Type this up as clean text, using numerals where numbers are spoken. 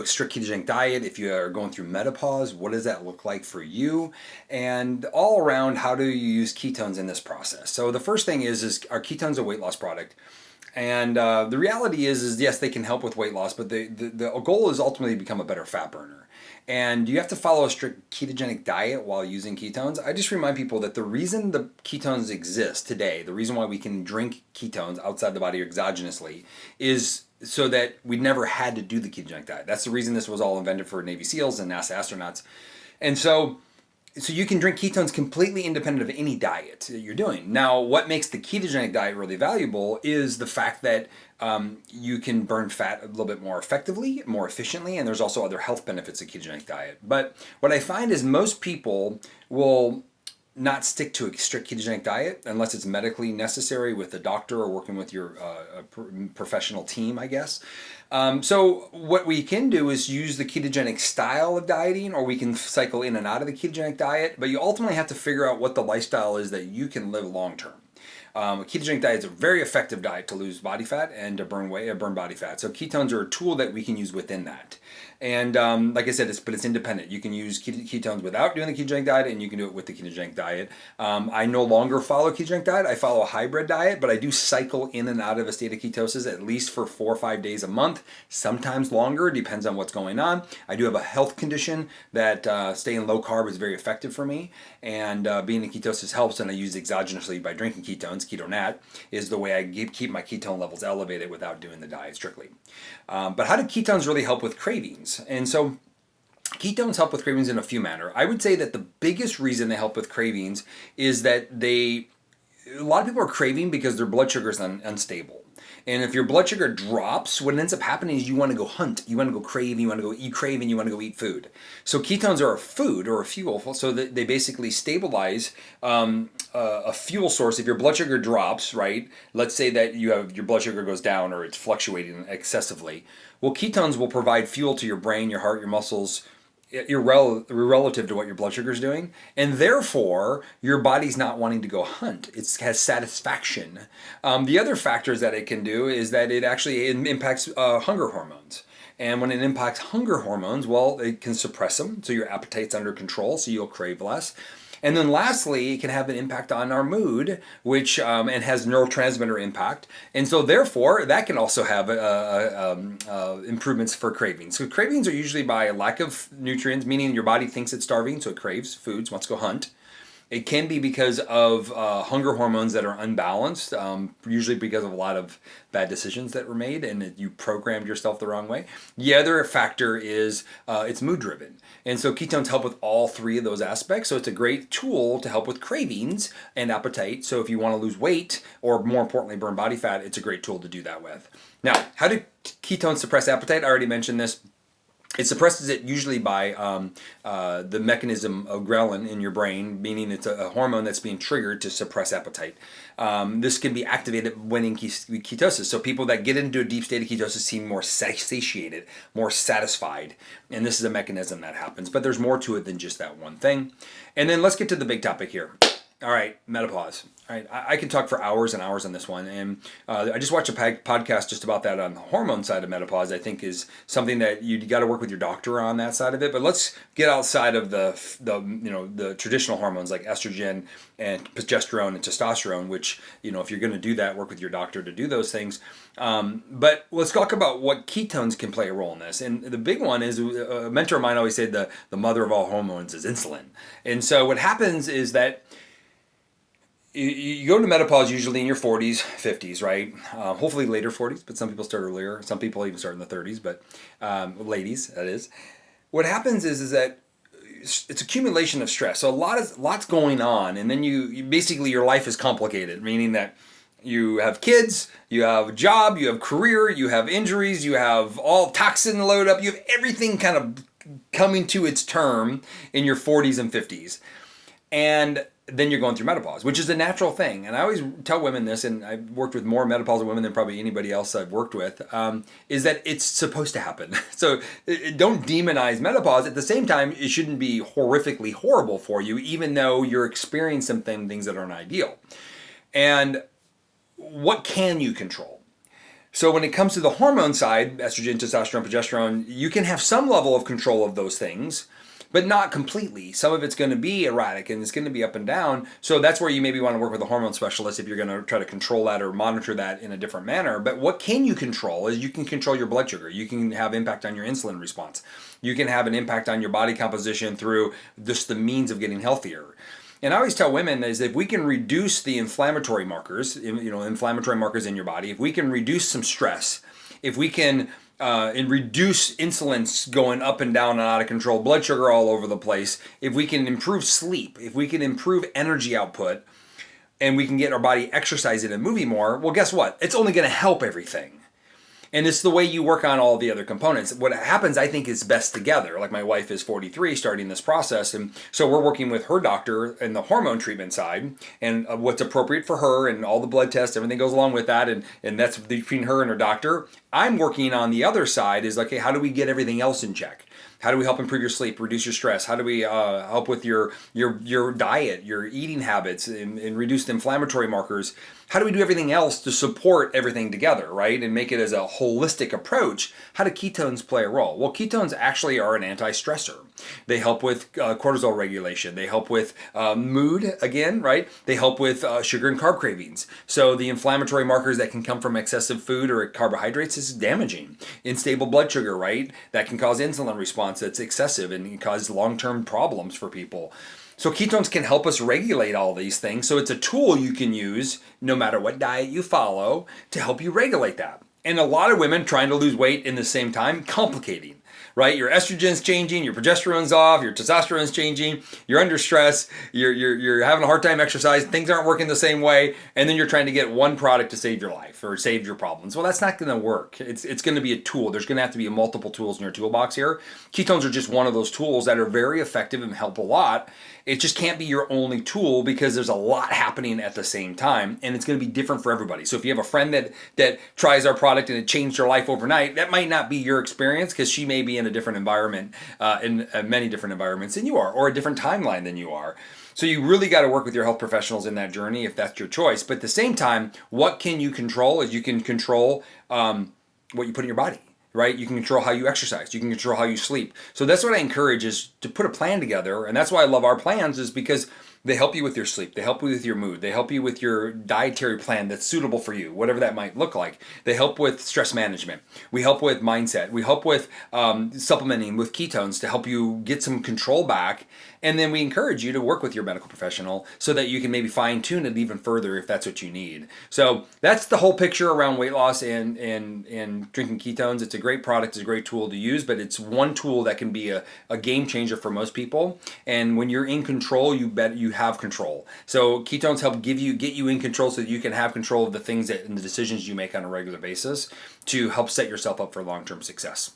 A strict ketogenic diet, if you are going through menopause, what does that look like for you? And all around, how do you use ketones in this process? So the first thing is are ketones a weight loss product? And the reality is yes, they can help with weight loss, but the goal is ultimately to become a better fat burner. And you have to follow a strict ketogenic diet while using ketones. I just remind people that the reason the ketones exist today, the reason why we can drink ketones outside the body or exogenously, is so that we never had to do the ketogenic diet. That's the reason this was all invented for Navy SEALs and NASA astronauts. And so you can drink ketones completely independent of any diet that you're doing. Now, what makes the ketogenic diet really valuable is the fact that you can burn fat a little bit more effectively, more efficiently, and there's also other health benefits of ketogenic diet. But what I find is most people will not stick to a strict ketogenic diet unless it's medically necessary with a doctor or working with your professional team, I guess. So what we can do is use the ketogenic style of dieting, or we can cycle in and out of the ketogenic diet, but you ultimately have to figure out what the lifestyle is that you can live long term. A ketogenic diet is a very effective diet to lose body fat and to burn body fat. So ketones are a tool that we can use within that. And like I said, it's independent. You can use ketones without doing the ketogenic diet, and you can do it with the ketogenic diet. I no longer follow a ketogenic diet. I follow a hybrid diet, but I do cycle in and out of a state of ketosis at least for 4 or 5 days a month, sometimes longer, depends on what's going on. I do have a health condition that staying low carb is very effective for me, and being in ketosis helps, and I use exogenously by drinking ketones. Ketonat is the way I keep my ketone levels elevated without doing the diet strictly. But how do ketones really help with cravings? And so ketones help with cravings in a few manners. I would say that the biggest reason they help with cravings is that a lot of people are craving because their blood sugar is unstable. And if your blood sugar drops, what ends up happening is you want to go hunt, you want to go crave, you want to go eat crave, and you want to go eat food. So ketones are a food or a fuel, so that they basically stabilize a fuel source. If your blood sugar drops, right, let's say that your blood sugar goes down or it's fluctuating excessively, well, ketones will provide fuel to your brain, your heart, your muscles, relative to what your blood sugar is doing, and therefore your body's not wanting to go hunt. It has satisfaction. The other factors that it can do is that it actually impacts hunger hormones. And when it impacts hunger hormones, well, it can suppress them, so your appetite's under control, so you'll crave less. And then lastly, it can have an impact on our mood, which and has neurotransmitter impact. And so therefore, that can also have improvements for cravings. So cravings are usually by a lack of nutrients, meaning your body thinks it's starving, so it craves foods, wants to go hunt. It can be because of hunger hormones that are unbalanced, usually because of a lot of bad decisions that were made and you programmed yourself the wrong way. The other factor is it's mood driven. And so ketones help with all three of those aspects. So it's a great tool to help with cravings and appetite. So if you want to lose weight or more importantly burn body fat, it's a great tool to do that with. Now, how do ketones suppress appetite? I already mentioned this. It suppresses it usually by the mechanism of ghrelin in your brain, meaning it's a hormone that's being triggered to suppress appetite. This can be activated when in ketosis. So people that get into a deep state of ketosis seem more satiated, more satisfied. And this is a mechanism that happens. But there's more to it than just that one thing. And then let's get to the big topic here. All right, menopause. All right, I can talk for hours and hours on this one, and I just watched a podcast just about that on the hormone side of menopause. I think is something that you got to work with your doctor on that side of it. But let's get outside of the traditional hormones like estrogen and progesterone and testosterone, which if you're going to do that, work with your doctor to do those things. But let's talk about what ketones can play a role in this. And the big one is a mentor of mine always said the mother of all hormones is insulin. And so what happens is that you go to menopause usually in your 40s, 50s, right? Hopefully later 40s, but some people start earlier. Some people even start in the 30s, but ladies, that is. What happens is that it's accumulation of stress. So lots going on, and then you basically your life is complicated, meaning that you have kids, you have a job, you have career, you have injuries, you have all toxin load up, you have everything kind of coming to its term in your 40s and 50s. And then you're going through menopause, which is a natural thing. And I always tell women this, and I've worked with more menopausal women than probably anybody else I've worked with, is that it's supposed to happen. So don't demonize menopause. At the same time, it shouldn't be horrifically horrible for you, even though you're experiencing some things that aren't ideal. And what can you control? So when it comes to the hormone side, estrogen, testosterone, progesterone, you can have some level of control of those things, but not completely. Some of it's going to be erratic and it's going to be up and down. So that's where you maybe want to work with a hormone specialist if you're going to try to control that or monitor that in a different manner. But what can you control is you can control your blood sugar. You can have impact on your insulin response. You can have an impact on your body composition through just the means of getting healthier. And I always tell women is if we can reduce the inflammatory markers, inflammatory markers in your body, if we can reduce some stress, if we can and reduce insulin going up and down and out of control, blood sugar all over the place, if we can improve sleep, if we can improve energy output, and we can get our body exercising and moving more, well, guess what? It's only going to help everything. And it's the way you work on all the other components. What happens, I think, is best together. Like my wife is 43, starting this process. And so we're working with her doctor in the hormone treatment side and what's appropriate for her and all the blood tests, everything goes along with that. And that's between her and her doctor. I'm working on the other side is like, hey, how do we get everything else in check? How do we help improve your sleep, reduce your stress? How do we help with your diet, your eating habits, and reduce the inflammatory markers? How do we do everything else to support everything together, right? And make it as a holistic approach. How do ketones play a role? Well, ketones actually are an anti-stressor. They help with cortisol regulation. They help with mood, again, right? They help with sugar and carb cravings. So the inflammatory markers that can come from excessive food or carbohydrates is damaging. Unstable blood sugar, right? That can cause insulin response that's excessive and can cause long-term problems for people. So ketones can help us regulate all these things. So it's a tool you can use no matter what diet you follow to help you regulate that. And a lot of women trying to lose weight in the same time, complicating, right? Your estrogen's changing, your progesterone's off, your testosterone's changing, you're under stress, you're having a hard time exercising, things aren't working the same way, and then you're trying to get one product to save your life or save your problems. Well, that's not going to work. It's going to be a tool. There's going to have to be multiple tools in your toolbox here. Ketones are just one of those tools that are very effective and help a lot. It just can't be your only tool because there's a lot happening at the same time, and it's going to be different for everybody. So if you have a friend that tries our product and it changed her life overnight, that might not be your experience because she may be in a different environment, in many different environments than you are, or a different timeline than you are. So you really got to work with your health professionals in that journey if that's your choice. But at the same time, what can you control is you can control what you put in your body. Right? You can control how you exercise. You can control how you sleep. So that's what I encourage is to put a plan together. And that's why I love our plans is because they help you with your sleep. They help you with your mood. They help you with your dietary plan that's suitable for you, whatever that might look like. They help with stress management. We help with mindset. We help with supplementing with ketones to help you get some control back. And then we encourage you to work with your medical professional so that you can maybe fine tune it even further if that's what you need. So that's the whole picture around weight loss and drinking ketones. It's a great product, it's a great tool to use, but it's one tool that can be a game changer for most people. And when you're in control, you have control. So ketones help get you in control so that you can have control of the things and the decisions you make on a regular basis to help set yourself up for long-term success.